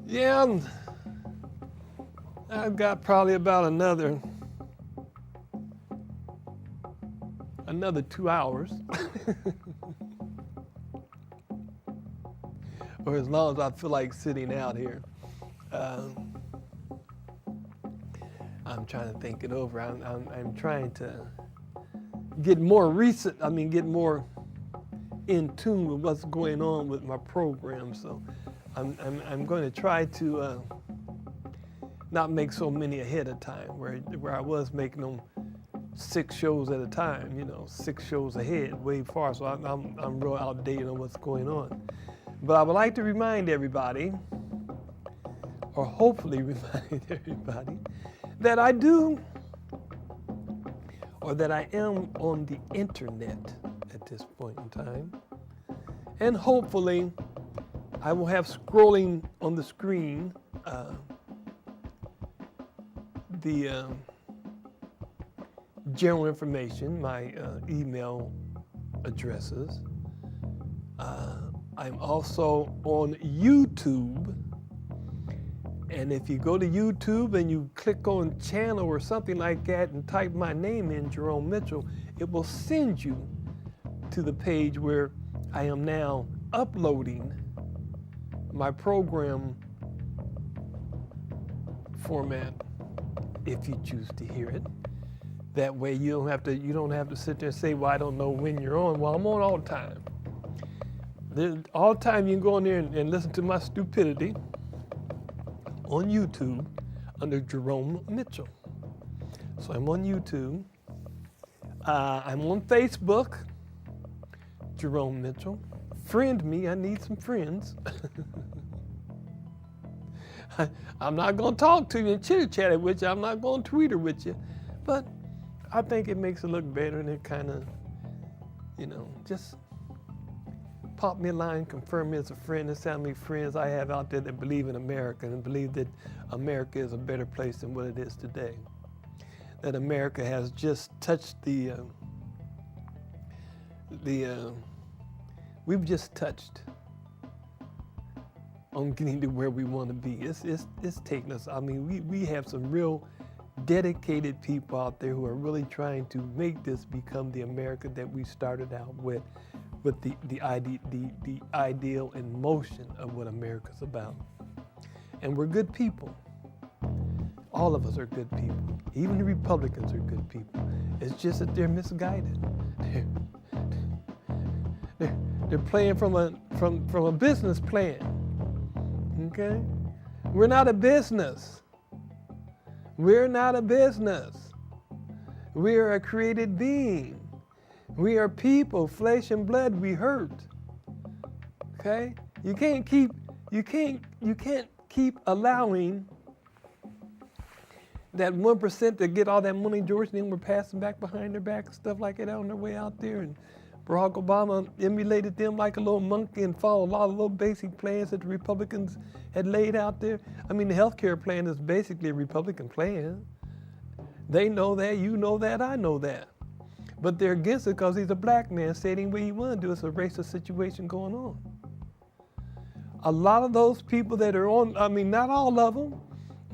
Yeah, I've got probably about another 2 hours. Or as long as I feel like sitting out here. I'm trying to think it over. I'm trying to get more get more in tune with what's going on with my program. So I'm going to try to not make so many ahead of time, where I was making them 6 shows at a time, 6 shows ahead, way far. So I'm real outdated on what's going on. But I would like to remind everybody, or hopefully remind everybody, that I do, or that I am on the internet at this point in time. And hopefully I will have scrolling on the screen the general information, my email addresses. I'm also on YouTube. And if you go to YouTube and you click on channel or something like that and type my name in, Jerome Mitchell, it will send you to the page where I am now uploading my program format, if you choose to hear it. That way you don't have to sit there and say, well, I don't know when you're on. Well, I'm on all the time. All the time you can go in there and listen to my stupidity on YouTube under Jerome Mitchell. So I'm on YouTube. I'm on Facebook, Jerome Mitchell. Friend me, I need some friends. I'm not going to talk to you and chitter-chatter with you. I'm not going to Twitter with you. But I think it makes it look better, and it kind of, just pop me a line, confirm me as a friend. That's how many friends I have out there that believe in America and believe that America is a better place than what it is today. That America has just touched we've just touched on getting to where we want to be. It's taken us. We have some real dedicated people out there who are really trying to make this become the America that we started out with the ideal and motion of what America's about. And we're good people. All of us are good people. Even the Republicans are good people. It's just that they're misguided. They're playing from a business plan. Okay? We're not a business. We're not a business. We are a created being. We are people, flesh and blood. We hurt. Okay? You can't keep allowing that 1% to get all that money George and them were passing back behind their back and stuff like that on their way out there. And Barack Obama emulated them like a little monkey and followed a lot of little basic plans that the Republicans had laid out there. The healthcare plan is basically a Republican plan. They know that, you know that, I know that. But they're against it because he's a black man saying what he want to do. It's a racist situation going on. A lot of those people that are on, not all of them,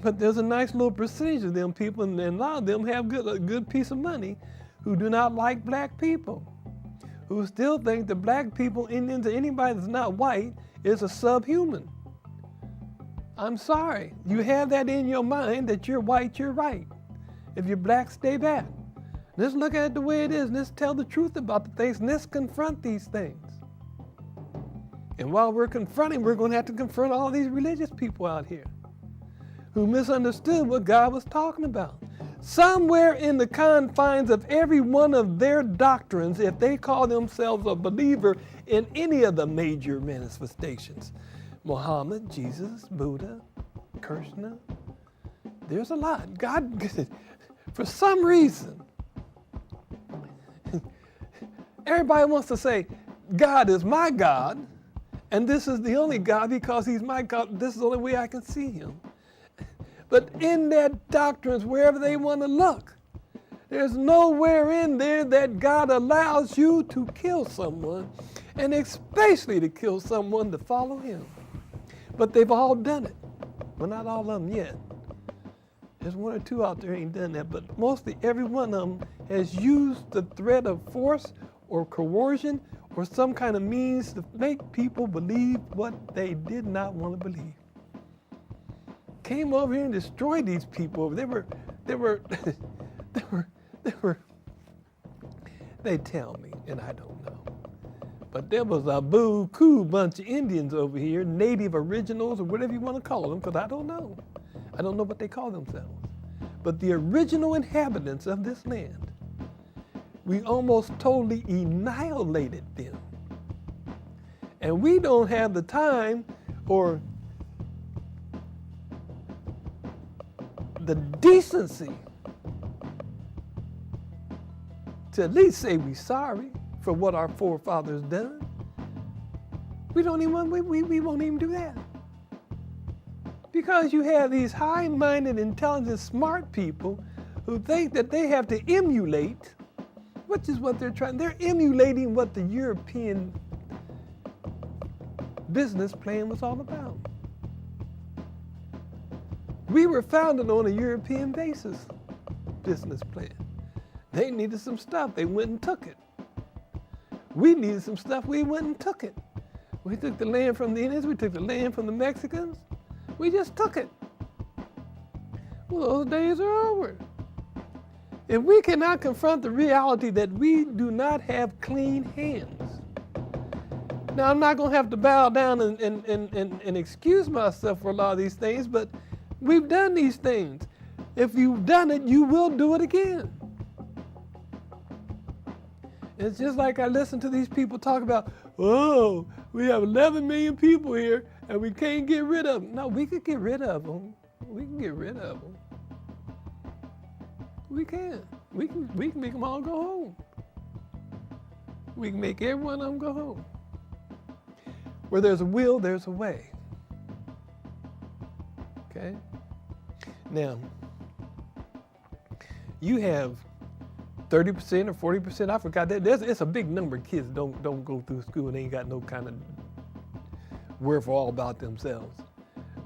but there's a nice little percentage of them people, and a lot of them have a good piece of money, who do not like black people, who still think that black people, Indians, or anybody that's not white is a subhuman. I'm sorry. You have that in your mind that you're white, you're right. If you're black, stay back. Let's look at it the way it is. Let's tell the truth about the things. And let's confront these things. And while we're confronting, we're going to have to confront all these religious people out here who misunderstood what God was talking about. Somewhere in the confines of every one of their doctrines, if they call themselves a believer in any of the major manifestations, Muhammad, Jesus, Buddha, Krishna, there's a lot. God, for some reason, everybody wants to say, God is my God, and this is the only God because he's my God. This is the only way I can see him. But in their doctrines, wherever they want to look, there's nowhere in there that God allows you to kill someone, and especially to kill someone to follow him. But they've all done it. Well, not all of them yet. There's one or two out there ain't done that, but mostly every one of them has used the threat of force or coercion or some kind of means to make people believe what they did not want to believe. Came over here and destroyed these people. They tell me, and I don't know. But there was a boo-coo bunch of Indians over here, native originals or whatever you want to call them, because I don't know. I don't know what they call themselves. But the original inhabitants of this land, we almost totally annihilated them. And we don't have the time or the decency to at least say we're sorry for what our forefathers done. We won't even do that. Because you have these high-minded, intelligent, smart people who think that they have to emulate, which is what they're trying. They're emulating what the European business plan was all about. We were founded on a European basis business plan. They needed some stuff, they went and took it. We needed some stuff, we went and took it. We took the land from the Indians, we took the land from the Mexicans. We just took it. Well, those days are over. If we cannot confront the reality that we do not have clean hands. Now, I'm not going to have to bow down and excuse myself for a lot of these things, but we've done these things. If you've done it, you will do it again. It's just like I listen to these people talk about, oh, we have 11 million people here and we can't get rid of them. No, we could get rid of them. We can get rid of them. We can. We can make them all go home. We can make every one of them go home. Where there's a will, there's a way. Okay? Now, you have 30% or 40%, I forgot that. It's a big number of kids don't go through school and they ain't got no kind of wherewithal about themselves.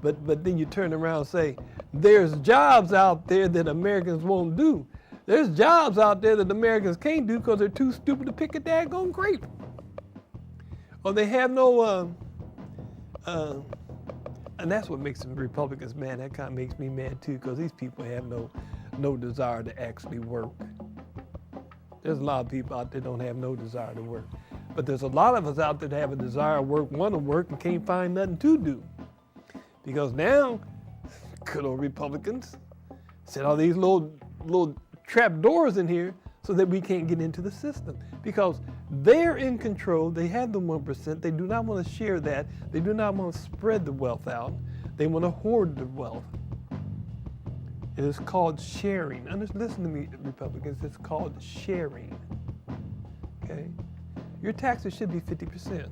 But then you turn around and say, there's jobs out there that Americans won't do. There's jobs out there that Americans can't do because they're too stupid to pick a daggone grape. Or they have no, and that's what makes the Republicans mad. That kind of makes me mad too, because these people have no desire to actually work. There's a lot of people out there don't have no desire to work. But there's a lot of us out there that have a desire to work, want to work, and can't find nothing to do. Because now, good old Republicans set all these little trap doors in here so that we can't get into the system. Because they're in control, they have the 1%, they do not want to share that, they do not want to spread the wealth out, they want to hoard the wealth. It is called sharing. Listen to me, Republicans, it's called sharing, okay? Your taxes should be 50%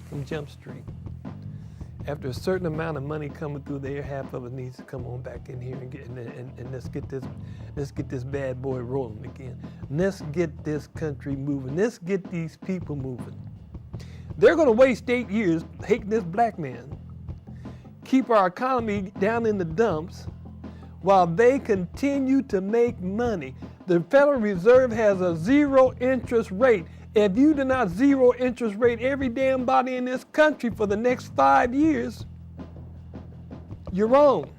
from Jump Street. After a certain amount of money coming through there, half of it needs to come on back in here and let's get this bad boy rolling again. Let's get this country moving. Let's get these people moving. They're going to waste 8 years hating this black man, keep our economy down in the dumps while they continue to make money. The Federal Reserve has a zero interest rate. If you do not zero interest rate every damn body in this country for the next 5 years, you're wrong.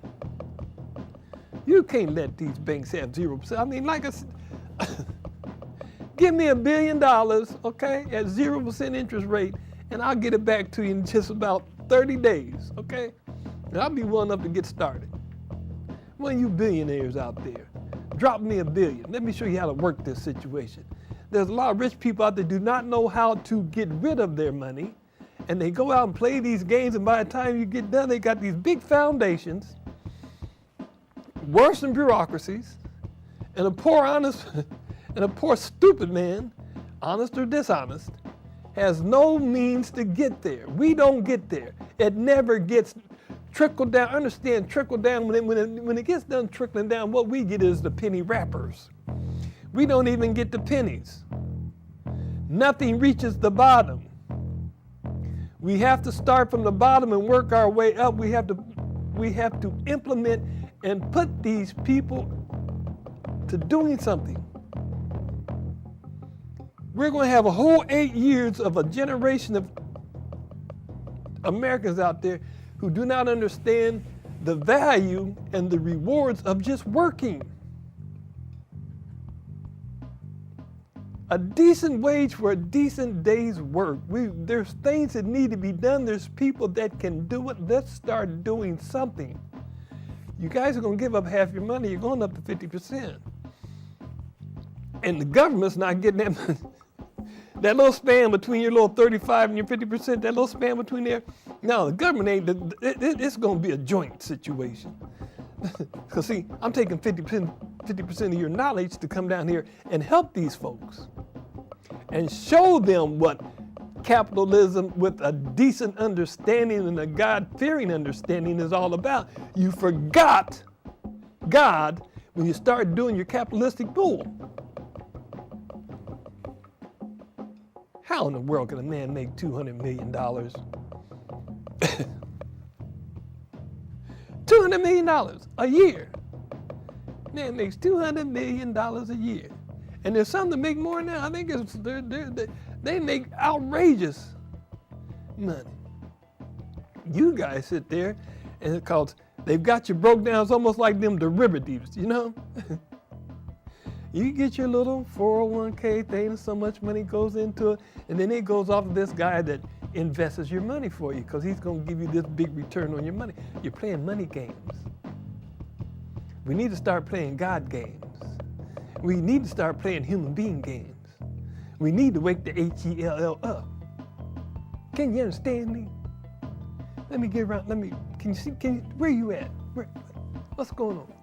You can't let these banks have 0%. I mean, like I said, give me $1 billion, okay, at 0% interest rate, and I'll get it back to you in just about 30 days, okay? And I'll be willing enough to get started. One of you billionaires out there, drop me $1 billion. Let me show you how to work this situation. There's a lot of rich people out there do not know how to get rid of their money, and they go out and play these games, and by the time you get done, they got these big foundations, worse than bureaucracies, and a poor honest, and a poor stupid man, honest or dishonest, has no means to get there. We don't get there. It never gets trickled down. Understand, trickle down, when it gets done trickling down, what we get is the penny wrappers. We don't even get the pennies. Nothing reaches the bottom. We have to start from the bottom and work our way up. We have to We have to implement and put these people to doing something. We're going to have a whole 8 years of a generation of Americans out there who do not understand the value and the rewards of just working. A decent wage for a decent day's work. There's things that need to be done. There's people that can do it. Let's start doing something. You guys are going to give up half your money. You're going up to 50%. And the government's not getting that money. That little span between your little 35 and your 50%, that little span between there. No, the government ain't, it's going to be a joint situation. Because see, I'm taking 50% of your knowledge to come down here and help these folks and show them what capitalism with a decent understanding and a God-fearing understanding is all about. You forgot God when you start doing your capitalistic bull. How in the world can a man make $200 million? $200 million a year. Man makes $200 million a year. And there's some that make more now. I think they make outrageous money. You guys sit there and because they've got you broke down. It's almost like them derivatives, you know? You get your little 401k thing, so much money goes into it, and then it goes off to this guy that invests your money for you because he's going to give you this big return on your money. You're playing money games. We need to start playing God games. We need to start playing human being games. We need to wake the HELL up. Can you understand me? Let me get around. Can you see? Where you at? What's going on?